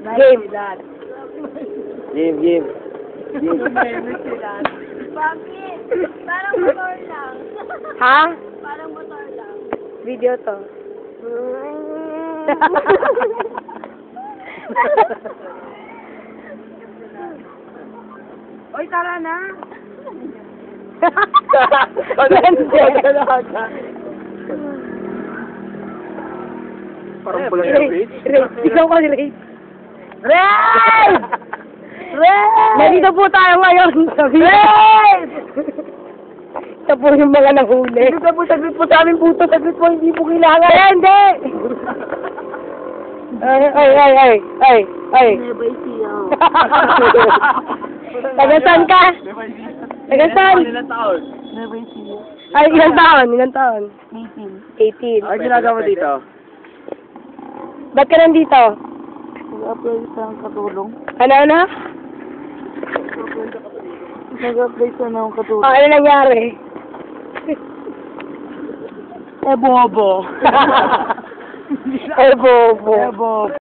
Game. Game, game. Bakit? Parang motor lang. Ha? Parang motor lang. Video to. Oy, tara na. Parang pulang Ray! Ray! Ikaw ka, Ray! Ray! Ray! Nandito po tayo ngayon sa video. Ray! Ito po yung mga nahuli. Saglit po sa amin puto. Saglit po, hindi po kailangan. Hindi! Ay! Never see you. Taga saan ka? Taga saan? Ilang taon? Never see you. Ay, ilang taon? Ilang taon? 18. 18. Ano ginagawa mo dito? Ba't ka nandito? Nag-apply sa ng katulong. Ano? Nag-apply sa ng katulong. Ano nangyari? Bobo. Bobo. Bobo.